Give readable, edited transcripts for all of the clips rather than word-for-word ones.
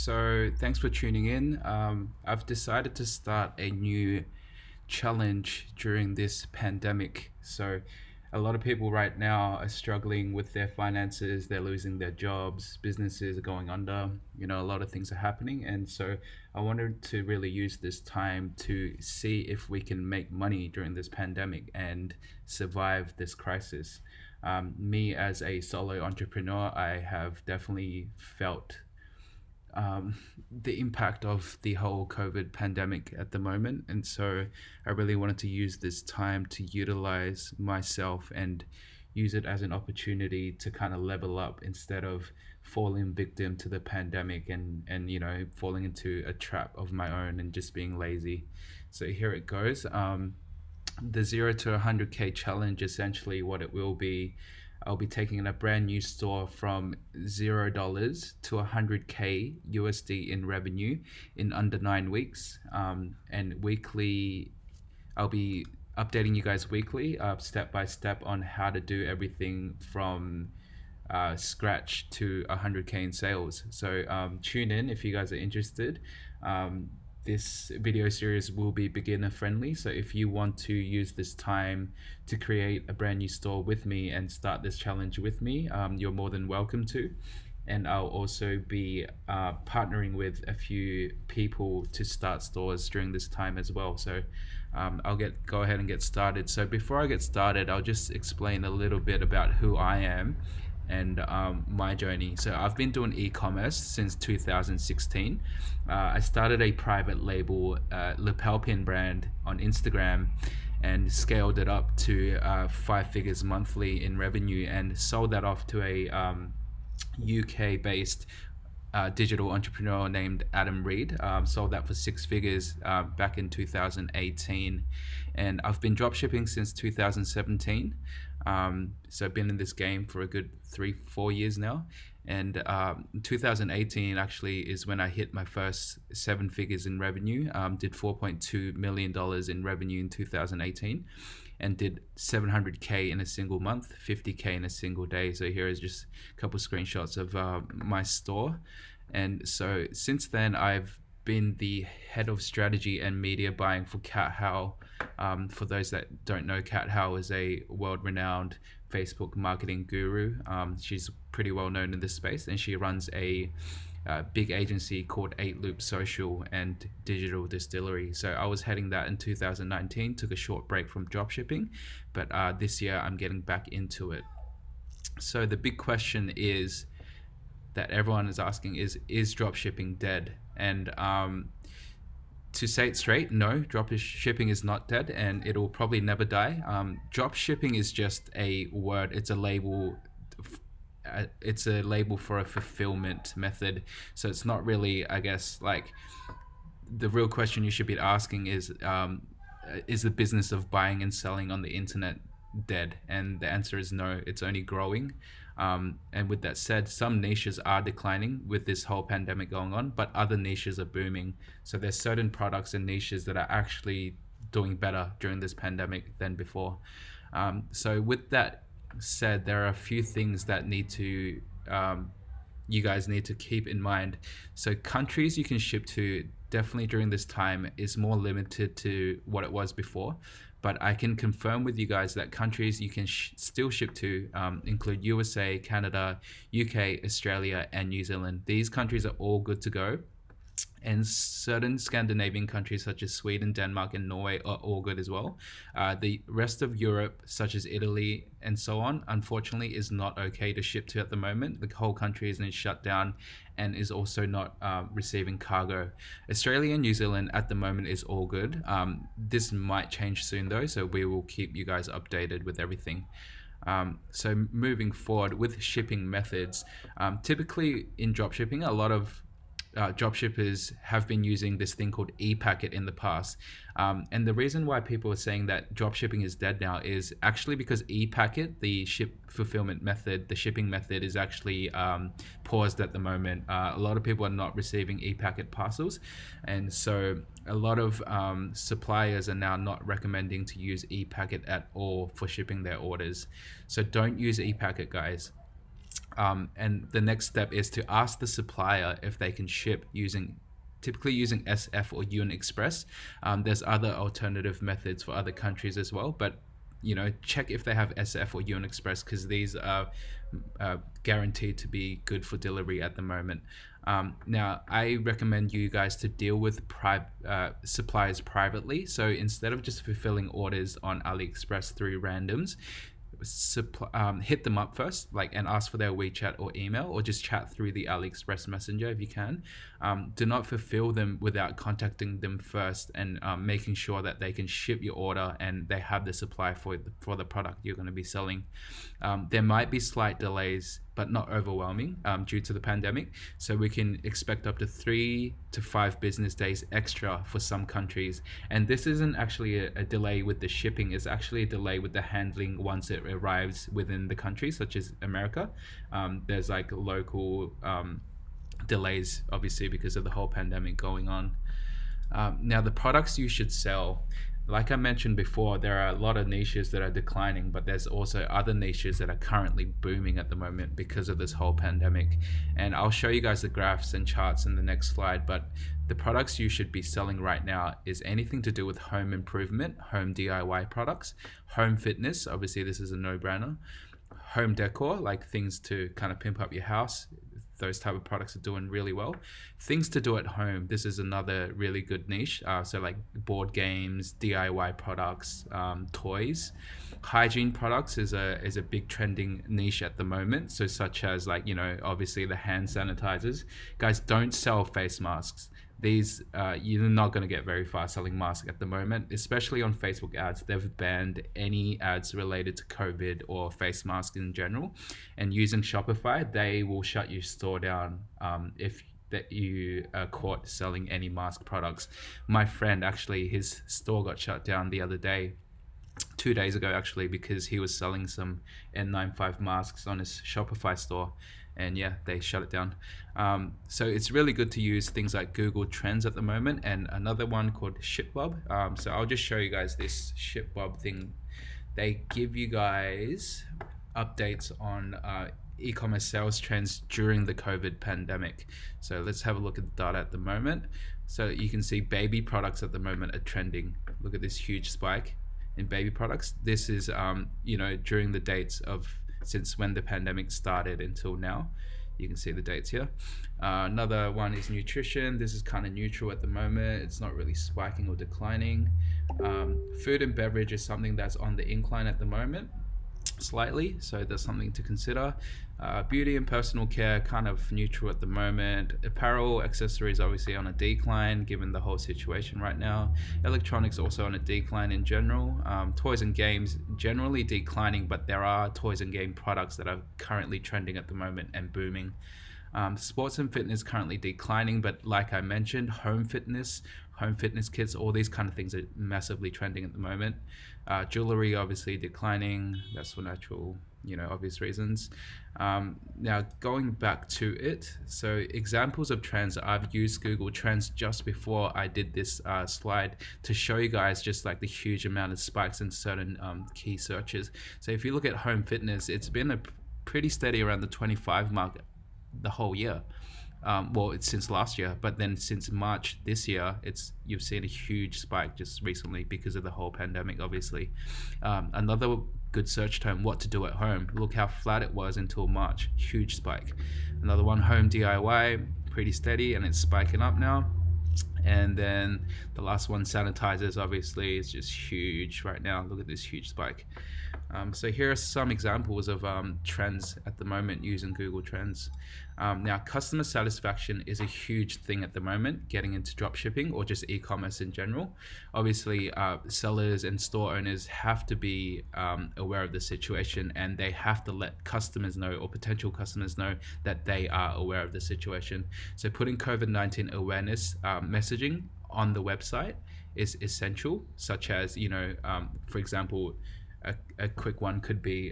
So thanks for tuning in. I've decided to start a new challenge during this pandemic. So a lot of people right now are struggling with their finances. They're losing their jobs. Businesses are going under. A lot of things are happening. And so I wanted to really use this time to see if we can make money during this pandemic and survive this crisis. Me as a solo entrepreneur, I have definitely felt um, the impact of the whole COVID pandemic at the moment. And so I really wanted to use this time to utilize myself and use it as an opportunity to kind of level up instead of falling victim to the pandemic and falling into a trap of my own and just being lazy. So here it goes. The 0 to 100K challenge, essentially what it will be, I'll be taking a brand new store from $0 to 100K USD in revenue in under 9 weeks. And weekly, I'll be updating you guys weekly, step by step, on how to do everything from scratch to 100K in sales. So tune in if you guys are interested. This video series will be beginner friendly. So if you want to use this time to create a brand new store with me and start this challenge with me, you're more than welcome to. And I'll also be partnering with a few people to start stores during this time as well. So I'll go ahead and get started. So before I get started, I'll just explain a little bit about who I am and my journey. So I've been doing e-commerce since 2016. I started a private label lapel pin brand on Instagram and scaled it up to 5 figures monthly in revenue and sold that off to a UK-based digital entrepreneur named Adam Reed. Sold that for 6 figures back in 2018, and I've been dropshipping since 2017. So I've been in this game for a good 3-4 years now. And 2018 actually is when I hit my first 7 figures in revenue. Did $4.2 million in revenue in 2018 and did 700K in a single month, 50K in a single day. So here is just a couple screenshots of my store. And so since then, I've been the head of strategy and media buying for Kat Howe. For those that don't know, Kat Howe is a world-renowned Facebook marketing guru. She's pretty well known in this space, and she runs a big agency called 8 Loop Social and Digital Distillery. So I was heading that in 2019, took a short break from dropshipping, but this year I'm getting back into it. So the big question is that everyone is asking is dropshipping dead? And to say it straight, no, drop shipping is not dead, and it'll probably never die. Drop shipping is just a word. It's a label. It's a label for a fulfillment method. So it's not really, I guess, like the real question you should be asking is the business of buying and selling on the internet dead? And the answer is no. It's only growing. And with that said, some niches are declining with this whole pandemic going on, but other niches are booming. So there's certain products and niches that are actually doing better during this pandemic than before. So with that said, there are a few things that you guys need to keep in mind. So countries you can ship to definitely during this time is more limited to what it was before. But I can confirm with you guys that countries you can still ship to include USA, Canada, UK, Australia, and New Zealand. These countries are all good to go. And certain Scandinavian countries such as Sweden, Denmark, and Norway are all good as well. The rest of Europe, such as Italy and so on, unfortunately is not okay to ship to at the moment. The whole country is in shutdown and is also not receiving cargo. Australia and New Zealand at the moment is all good. This might change soon though, so we will keep you guys updated with everything. So moving forward with shipping methods, typically in dropshipping, a lot of dropshippers have been using this thing called e-packet in the past. And the reason why people are saying that dropshipping is dead now is actually because e-packet, the ship fulfillment method, the shipping method, is actually paused at the moment. A lot of people are not receiving e-packet parcels. And so a lot of suppliers are now not recommending to use e-packet at all for shipping their orders. So don't use e-packet, guys. And the next step is to ask the supplier if they can ship typically using SF or UN Express. There's other alternative methods for other countries as well, but check if they have SF or UN Express, because these are guaranteed to be good for delivery at the moment. Now, I recommend you guys to deal with suppliers privately. So instead of just fulfilling orders on AliExpress through randoms, hit them up first, and ask for their WeChat or email, or just chat through the AliExpress Messenger if you can. Do not fulfill them without contacting them first and making sure that they can ship your order and they have the supply for the product you're going to be selling. There might be slight delays, but not overwhelming due to the pandemic. So we can expect up to 3 to 5 business days extra for some countries. And this isn't actually a delay with the shipping, it's actually a delay with the handling once it arrives within the country, such as America. There's local delays, obviously, because of the whole pandemic going on. Now, the products you should sell, like I mentioned before, there are a lot of niches that are declining, but there's also other niches that are currently booming at the moment because of this whole pandemic. And I'll show you guys the graphs and charts in the next slide, but the products you should be selling right now is anything to do with home improvement, home DIY products, home fitness, obviously this is a no-brainer, home decor, like things to kind of pimp up your house. Those type of products are doing really well. Things to do at home, this is another really good niche. So like board games, DIY products, toys. Hygiene products is a big trending niche at the moment. So such as obviously the hand sanitizers. Guys, don't sell face masks. These you're not going to get very far selling masks at the moment, especially on Facebook ads. They've banned any ads related to COVID or face masks in general. And using Shopify, they will shut your store down if that you are caught selling any mask products. My friend, actually, his store got shut down the other day, 2 days ago actually, because he was selling some N95 masks on his Shopify store. And yeah, they shut it down. So it's really good to use things like Google Trends at the moment, and another one called ShipBob. So I'll just show you guys this ShipBob thing. They give you guys updates on e-commerce sales trends during the COVID pandemic. So let's have a look at the data at the moment. So you can see baby products at the moment are trending. Look at this huge spike in baby products. This is during the dates of since when the pandemic started until now. You can see the dates here. Another one is nutrition. This is kind of neutral at the moment. It's not really spiking or declining. Food and beverage is something that's on the incline at the moment, slightly, so that's something to consider. Beauty and personal care, kind of neutral at the moment. Apparel, accessories obviously on a decline given the whole situation right now. Electronics also on a decline in general. Toys and games generally declining, but there are toys and game products that are currently trending at the moment and booming. Sports and fitness currently declining, but like I mentioned, home fitness kits, all these kind of things are massively trending at the moment. Jewelry obviously declining, that's for natural, obvious reasons. Now going back to it, so examples of trends, I've used Google Trends just before I did this slide to show you guys just like the huge amount of spikes in certain key searches. So if you look at home fitness, it's been a pretty steady around the 25 mark the whole year. Well, it's since last year, but then since March this year, you've seen a huge spike just recently because of the whole pandemic, obviously. Another good search term, what to do at home. Look how flat it was until March, huge spike. Another one, home DIY, pretty steady, and it's spiking up now. And then the last one, sanitizers, obviously, is just huge right now. Look at this huge spike. So here are some examples of trends at the moment using Google Trends. Now, customer satisfaction is a huge thing at the moment, getting into dropshipping or just e-commerce in general. Obviously, sellers and store owners have to be aware of the situation, and they have to let customers know or potential customers know that they are aware of the situation. So putting COVID-19 awareness messaging on the website is essential, such as, for example, a quick one could be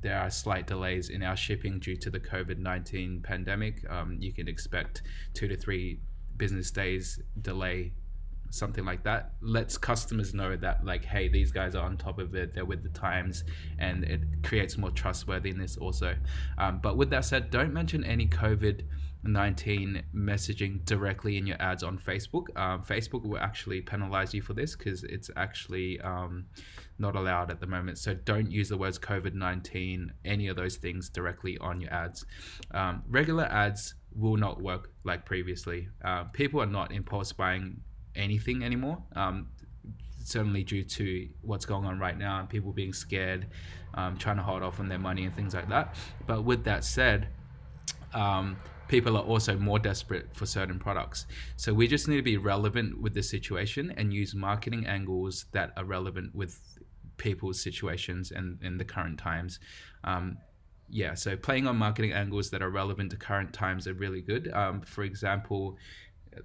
there are slight delays in our shipping due to the COVID-19 pandemic. You can expect 2 to 3 business days delay something like that, lets customers know that like, hey, these guys are on top of it, they're with the times, and it creates more trustworthiness also. But with that said, don't mention any COVID-19 messaging directly in your ads on Facebook. Facebook will actually penalize you for this because it's actually not allowed at the moment. So don't use the words COVID-19, any of those things directly on your ads. Regular ads will not work like previously. People are not impulse buying anything anymore. Certainly due to what's going on right now and people being scared, trying to hold off on their money and things like that. But with that said, people are also more desperate for certain products. So we just need to be relevant with the situation and use marketing angles that are relevant with people's situations and in the current times. So playing on marketing angles that are relevant to current times are really good. For example,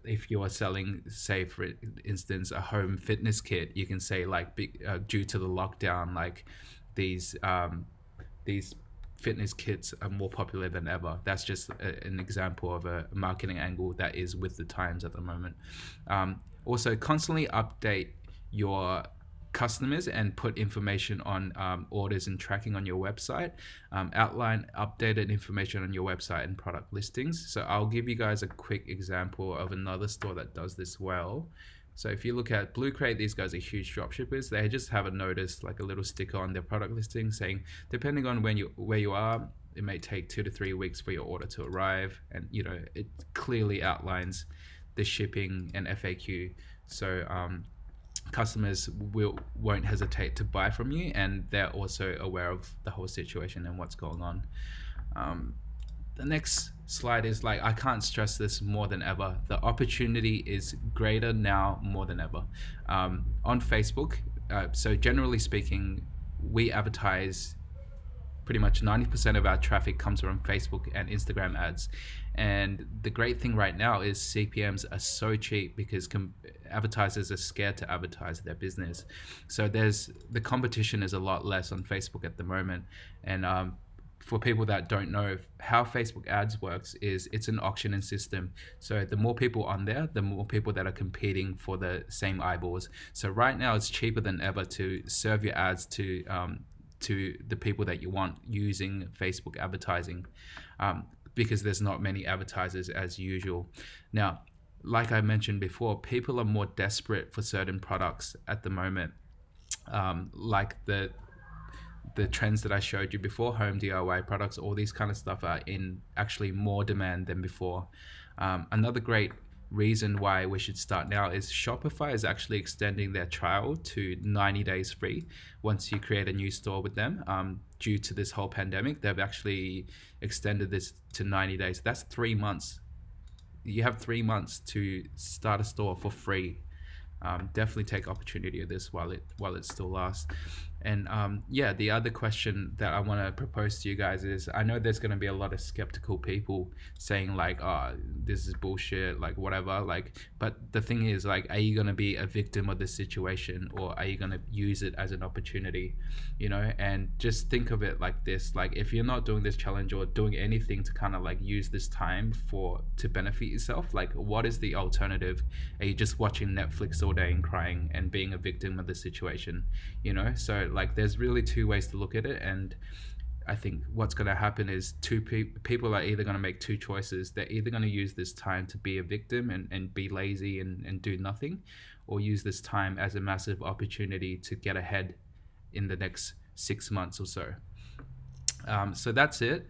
if you are selling, say for instance, a home fitness kit, you can say like, due to the lockdown, like these fitness kits are more popular than ever. That's just an example of a marketing angle that is with the times at the moment. Also, constantly update your customers and put information on orders and tracking on your website. Outline updated information on your website and product listings. So I'll give you guys a quick example of another store that does this well. So if you look at Blue Crate, these guys are huge dropshippers. They just have a notice, like a little sticker on their product listing saying, depending on where you are, it may take 2 to 3 weeks for your order to arrive. And it clearly outlines the shipping and FAQ. So customers won't hesitate to buy from you, and they're also aware of the whole situation and what's going on. The next slide is like, I can't stress this more than ever. The opportunity is greater now more than ever. On Facebook, so generally speaking, we advertise pretty much 90% of our traffic comes from Facebook and Instagram ads. And the great thing right now is CPMs are so cheap because advertisers are scared to advertise their business. So the competition is a lot less on Facebook at the moment. And for people that don't know how Facebook ads works, is it's an auctioning system. So the more people on there, the more people that are competing for the same eyeballs. So right now it's cheaper than ever to serve your ads to the people that you want using Facebook advertising, because there's not many advertisers as usual. Now, like I mentioned before, people are more desperate for certain products at the moment, like the trends that I showed you before, home DIY products, all these kind of stuff are in actually more demand than before. Another great reason why we should start now is Shopify is actually extending their trial to 90 days free once you create a new store with them. Due to this whole pandemic, they've actually extended this to 90 days. That's 3 months. You have 3 months to start a store for free. Definitely take opportunity of this while it still lasts. And the other question that I want to propose to you guys is, I know there's going to be a lot of skeptical people saying like, oh, this is bullshit, like whatever, like, but the thing is, like, are you going to be a victim of this situation, or are you going to use it as an opportunity? And just think of it like this, like, if you're not doing this challenge or doing anything to kind of like use this time to benefit yourself, like, what is the alternative? Are you just watching Netflix all day and crying and being a victim of the situation? So like, there's really two ways to look at it, and I think what's going to happen is people are either going to make two choices. They're either going to use this time to be a victim and be lazy and do nothing, or use this time as a massive opportunity to get ahead in the next 6 months or so. So that's it.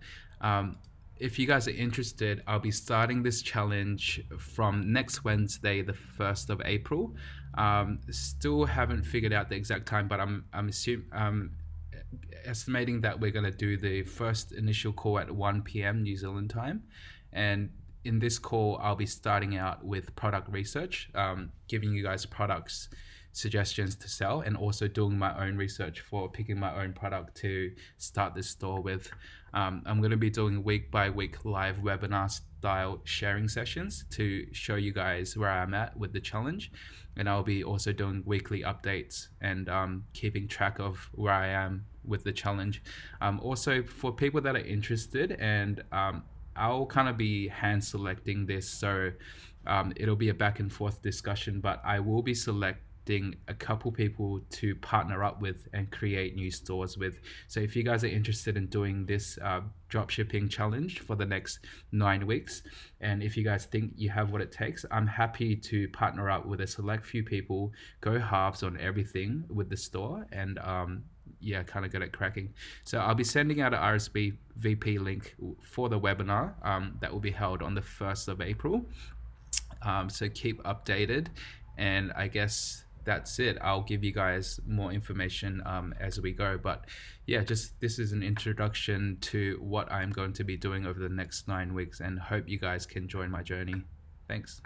If you guys are interested, I'll be starting this challenge from next Wednesday, the 1st of April. Still haven't figured out the exact time, but I'm estimating that we're going to do the first initial call at 1 p.m. New Zealand time. And in this call, I'll be starting out with product research, giving you guys products, suggestions to sell, and also doing my own research for picking my own product to start this store with. I'm going to be doing week by week live webinar style sharing sessions to show you guys where I'm at with the challenge. And I'll be also doing weekly updates and keeping track of where I am with the challenge. Also, for people that are interested, and I'll kind of be hand selecting this. So It'll be a back and forth discussion, but I will be selecting a couple people to partner up with and create new stores with. So if you guys are interested in doing this drop shipping challenge for the next 9 weeks, and if you guys think you have what it takes, I'm happy to partner up with a select few people, go halves on everything with the store, and yeah, kind of get it cracking. So I'll be sending out an RSVP link for the webinar that will be held on the 1st of April. So keep updated, and I guess that's it. I'll give you guys more information as we go, but yeah, just this is an introduction to what I'm going to be doing over the next 9 weeks, and hope you guys can join my journey. Thanks.